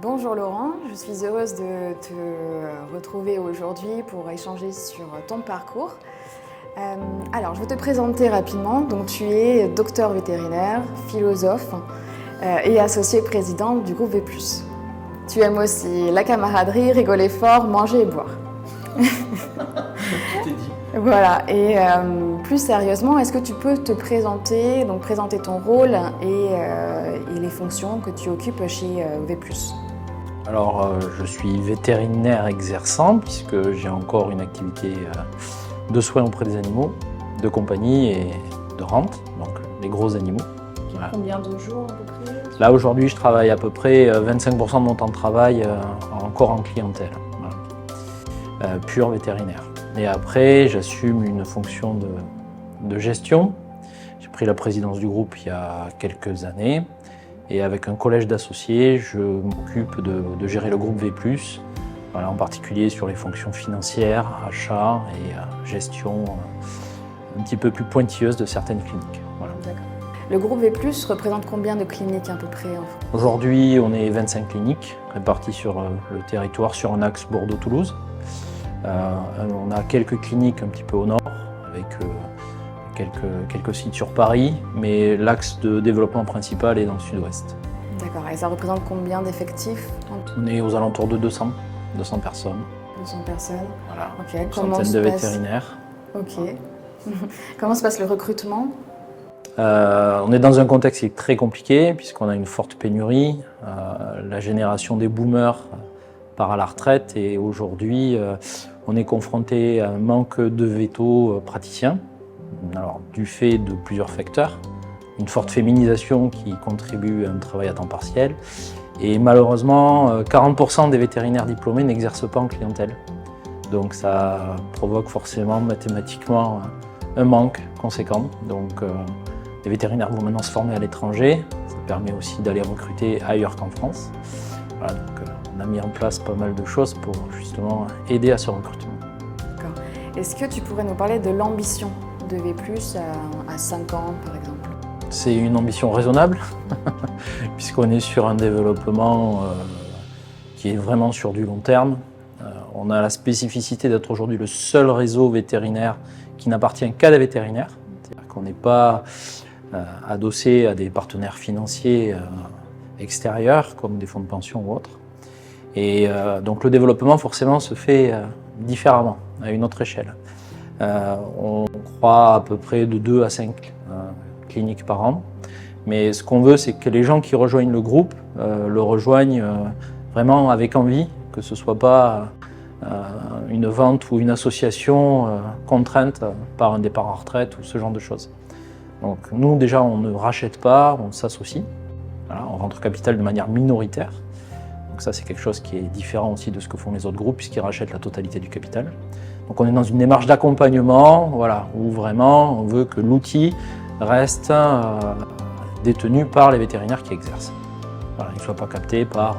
Bonjour Laurent, je suis heureuse de te retrouver aujourd'hui pour échanger sur ton parcours. Alors, je vais te présenter rapidement. Donc, tu es docteur vétérinaire, philosophe et associé président du groupe V+. Tu aimes aussi la camaraderie, rigoler fort, manger et boire. Tout est dit. Voilà, et plus sérieusement, est-ce que tu peux te présenter, donc présenter ton rôle et les fonctions que tu occupes chez V+. Alors, je suis vétérinaire exerçant puisque j'ai encore une activité de soins auprès des animaux, de compagnie et de rente, donc les gros animaux. Voilà. Combien de jours à peu près? Là, aujourd'hui, je travaille à peu près 25% de mon temps de travail encore en clientèle, voilà. Pur vétérinaire. Et après, j'assume une fonction de gestion. J'ai pris la présidence du groupe il y a quelques années. Et avec un collège d'associés, je m'occupe de gérer le groupe V+, voilà, en particulier sur les fonctions financières, achats et gestion un petit peu plus pointilleuse de certaines cliniques. Voilà. D'accord. Le groupe V+, représente combien de cliniques à peu près en France? Aujourd'hui, on est 25 cliniques réparties sur le territoire sur un axe Bordeaux-Toulouse. On a quelques cliniques un petit peu au nord, avec quelques sites sur Paris, mais l'axe de développement principal est dans le sud-ouest. D'accord, et ça représente combien d'effectifs? On est aux alentours de 200 personnes. 200 personnes. Voilà. Ok, Une comment centaine se de passe... vétérinaires. Ok. Comment se passe le recrutement? On est dans un contexte qui est très compliqué, puisqu'on a une forte pénurie. La génération des boomers part à la retraite et aujourd'hui, on est confronté à un manque de vétos praticiens. Alors, du fait de plusieurs facteurs, une forte féminisation qui contribue à un travail à temps partiel et malheureusement 40% des vétérinaires diplômés n'exercent pas en clientèle. Donc ça provoque forcément mathématiquement un manque conséquent. Donc les vétérinaires vont maintenant se former à l'étranger, ça permet aussi d'aller recruter ailleurs qu'en France. Voilà, donc on a mis en place pas mal de choses pour justement aider à ce recrutement. D'accord. Est-ce que tu pourrais nous parler de l'ambition de V+, à 5 ans, par exemple? C'est une ambition raisonnable, puisqu'on est sur un développement qui est vraiment sur du long terme. On a la spécificité d'être aujourd'hui le seul réseau vétérinaire qui n'appartient qu'à des vétérinaires. C'est-à-dire qu'on n'est pas adossé à des partenaires financiers extérieurs, comme des fonds de pension ou autres. Et donc le développement, forcément, se fait différemment, à une autre échelle. On croit à peu près de 2 à 5 cliniques par an. Mais ce qu'on veut, c'est que les gens qui rejoignent le groupe le rejoignent vraiment avec envie, que ce ne soit pas une vente ou une association contrainte par un départ en retraite ou ce genre de choses. Donc nous, déjà, on ne rachète pas, on s'associe. Voilà, on rentre au capital de manière minoritaire. Donc ça, c'est quelque chose qui est différent aussi de ce que font les autres groupes, puisqu'ils rachètent la totalité du capital. Donc on est dans une démarche d'accompagnement, voilà, où vraiment on veut que l'outil reste détenu par les vétérinaires qui exercent. Voilà, il ne soit pas capté par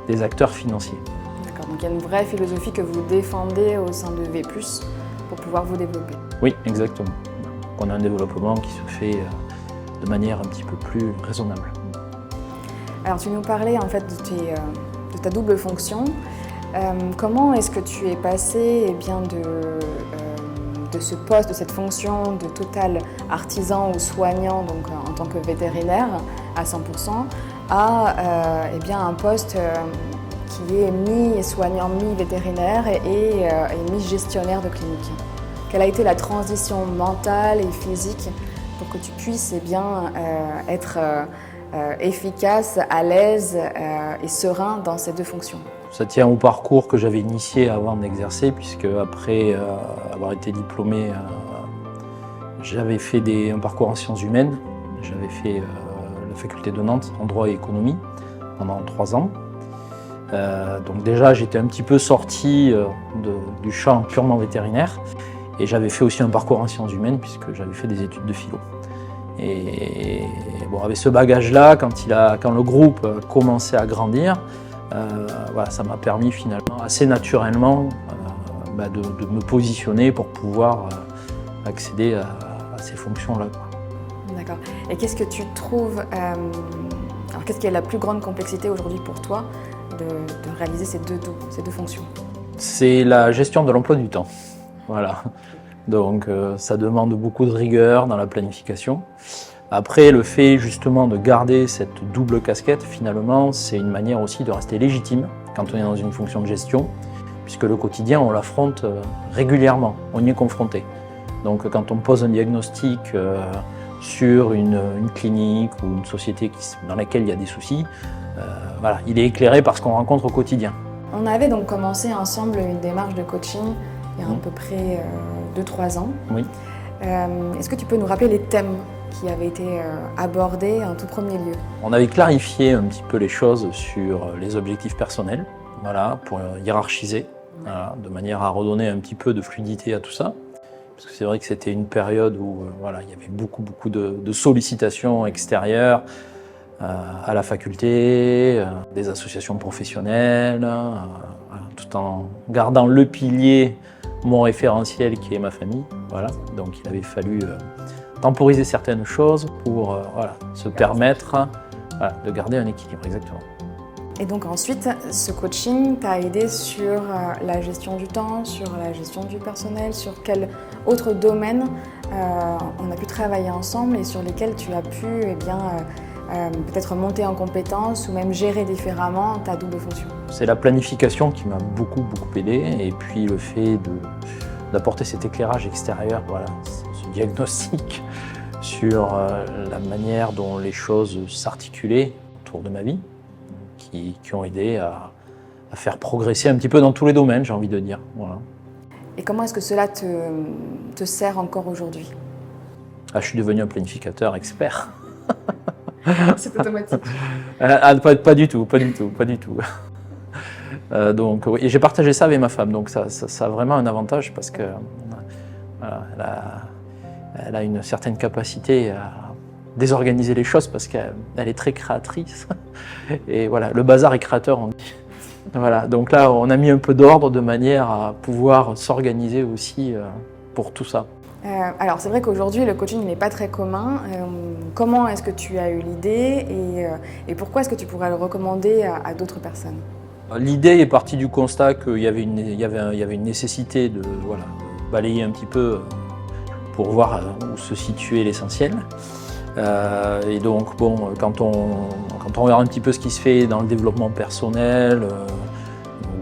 des acteurs financiers. D'accord, donc il y a une vraie philosophie que vous défendez au sein de V+, pour pouvoir vous développer. Oui, exactement. Donc on a un développement qui se fait de manière un petit peu plus raisonnable. Alors tu nous parlais en fait de ta double fonction. Comment est-ce que tu es passé de ce poste, de cette fonction de total artisan ou soignant, donc en tant que vétérinaire à 100%, à un poste qui est mi-soignant, mi-vétérinaire et mi-gestionnaire de clinique? Quelle a été la transition mentale et physique pour que tu puisses être efficace, à l'aise et serein dans ces deux fonctions? Ça tient au parcours que j'avais initié avant d'exercer, puisque après avoir été diplômé, j'avais fait un parcours en sciences humaines. J'avais fait la faculté de Nantes en droit et économie pendant 3 ans. Donc déjà, j'étais un petit peu sorti du champ purement vétérinaire. Et j'avais fait aussi un parcours en sciences humaines, puisque j'avais fait des études de philo. Et bon, avec ce bagage-là, quand le groupe commençait à grandir, voilà, ça m'a permis finalement assez naturellement de me positionner pour pouvoir accéder à ces fonctions-là. D'accord. Et qu'est-ce que tu trouves Alors qu'est-ce qui est la plus grande complexité aujourd'hui pour toi de réaliser ces deux fonctions? C'est la gestion de l'emploi du temps. Voilà. Donc ça demande beaucoup de rigueur dans la planification. Après, le fait justement de garder cette double casquette, finalement, c'est une manière aussi de rester légitime quand on est dans une fonction de gestion, puisque le quotidien, on l'affronte régulièrement, on y est confronté. Donc quand on pose un diagnostic sur une clinique ou une société dans laquelle il y a des soucis, voilà, il est éclairé par ce qu'on rencontre au quotidien. On avait donc commencé ensemble une démarche de coaching il y a à peu près 2-3 ans. Oui. Est-ce que tu peux nous rappeler les thèmes qui avaient été abordés en tout premier lieu? On avait clarifié un petit peu les choses sur les objectifs personnels, voilà, pour hiérarchiser, voilà, de manière à redonner un petit peu de fluidité à tout ça. Parce que c'est vrai que c'était une période où voilà, il y avait beaucoup de sollicitations extérieures à la faculté, des associations professionnelles, tout en gardant le pilier, mon référentiel qui est ma famille. Voilà. Donc il avait fallu temporiser certaines choses pour voilà, se permettre voilà, de garder un équilibre, exactement. Et donc ensuite, ce coaching t'a aidé sur la gestion du temps, sur la gestion du personnel, sur quel autre domaine on a pu travailler ensemble et sur lesquels tu as pu peut-être monter en compétence ou même gérer différemment ta double fonction? C'est la planification qui m'a beaucoup aidé, et puis le fait d'apporter cet éclairage extérieur, voilà, ce diagnostic sur la manière dont les choses s'articulaient autour de ma vie, qui ont aidé à faire progresser un petit peu dans tous les domaines, j'ai envie de dire. Voilà. Et comment est-ce que cela te sert encore aujourd'hui? Je suis devenu un planificateur expert. C'est automatique. Pas du tout. Donc, oui, et j'ai partagé ça avec ma femme, donc ça a vraiment un avantage parce que voilà, elle a une certaine capacité à désorganiser les choses parce qu'elle est très créatrice. Et voilà, le bazar est créateur, on dit. Voilà, donc là, on a mis un peu d'ordre de manière à pouvoir s'organiser aussi pour tout ça. Alors c'est vrai qu'aujourd'hui le coaching n'est pas très commun. Comment est-ce que tu as eu l'idée et pourquoi est-ce que tu pourrais le recommander à d'autres personnes? L'idée est partie du constat qu'il y avait une nécessité de voilà, balayer un petit peu pour voir où se situait l'essentiel. Et donc bon, quand on regarde un petit peu ce qui se fait dans le développement personnel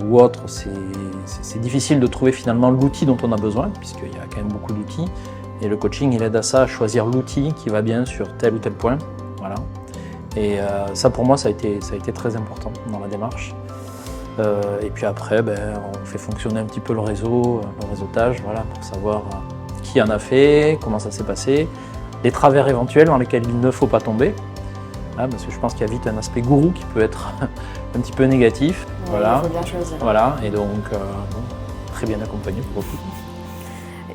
ou autre, c'est difficile de trouver finalement l'outil dont on a besoin, puisqu'il y a quand même beaucoup d'outils. Et le coaching, il aide à ça, à choisir l'outil qui va bien sur tel ou tel point. Voilà. Et ça, pour moi, ça a été très important dans la démarche. Et puis après, on fait fonctionner un petit peu le réseautage, voilà, pour savoir qui en a fait, comment ça s'est passé, les travers éventuels dans lesquels il ne faut pas tomber. Parce que je pense qu'il y a vite un aspect gourou qui peut être un petit peu négatif. Ouais, voilà. Il faut bien choisir. Voilà, et donc très bien accompagné pour le coup.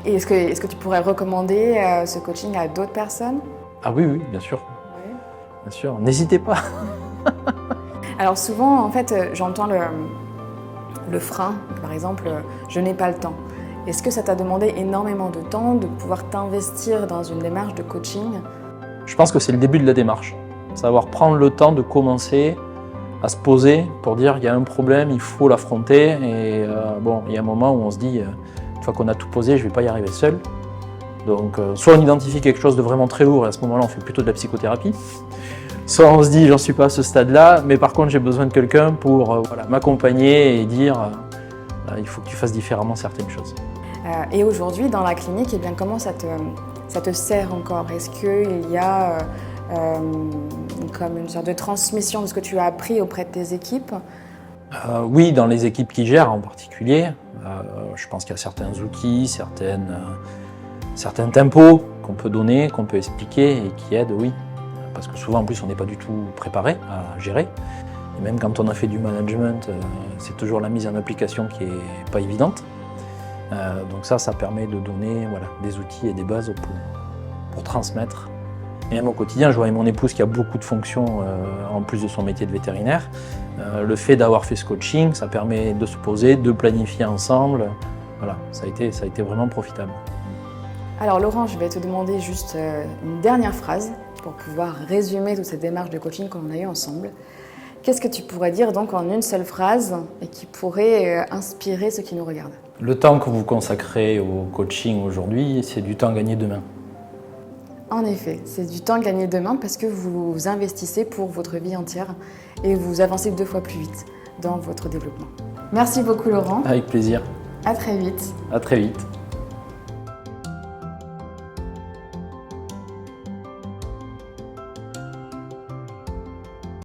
Et est-ce que tu pourrais recommander ce coaching à d'autres personnes? Ah oui, bien sûr. Oui. Bien sûr, n'hésitez pas. Alors souvent, en fait, j'entends le frein, par exemple, je n'ai pas le temps. Est-ce que ça t'a demandé énormément de temps de pouvoir t'investir dans une démarche de coaching? Je pense que c'est le début de la démarche. Savoir prendre le temps de commencer à se poser pour dire qu'il y a un problème, il faut l'affronter. Et bon, il y a un moment où on se dit, une fois qu'on a tout posé, je ne vais pas y arriver seul. Donc soit on identifie quelque chose de vraiment très lourd et à ce moment-là on fait plutôt de la psychothérapie. Soit on se dit, j'en suis pas à ce stade-là, mais par contre j'ai besoin de quelqu'un pour voilà, m'accompagner et dire, il faut que tu fasses différemment certaines choses. Et aujourd'hui, dans la clinique, eh bien, comment ça te sert encore? Est-ce qu'il y a comme une sorte de transmission de ce que tu as appris auprès de tes équipes? Oui, dans les équipes qui gèrent en particulier. Je pense qu'il y a certains outils, certains tempos qu'on peut donner, qu'on peut expliquer et qui aident, oui. Parce que souvent, en plus, on n'est pas du tout préparé à gérer. Et même quand on a fait du management, c'est toujours la mise en application qui n'est pas évidente. Donc ça permet de donner voilà, des outils et des bases pour transmettre. Et même au quotidien, je vois avec mon épouse qui a beaucoup de fonctions en plus de son métier de vétérinaire. Le fait d'avoir fait ce coaching, ça permet de se poser, de planifier ensemble. Voilà, ça a été vraiment profitable. Alors Laurent, je vais te demander juste une dernière phrase pour pouvoir résumer toute cette démarche de coaching que l'on a eue ensemble. Qu'est-ce que tu pourrais dire donc en une seule phrase et qui pourrait inspirer ceux qui nous regardent? Le temps que vous consacrez au coaching aujourd'hui, c'est du temps gagné demain. En effet, c'est du temps gagné demain parce que vous investissez pour votre vie entière et vous avancez 2 fois plus vite dans votre développement. Merci beaucoup Laurent. Avec plaisir. À très vite. À très vite.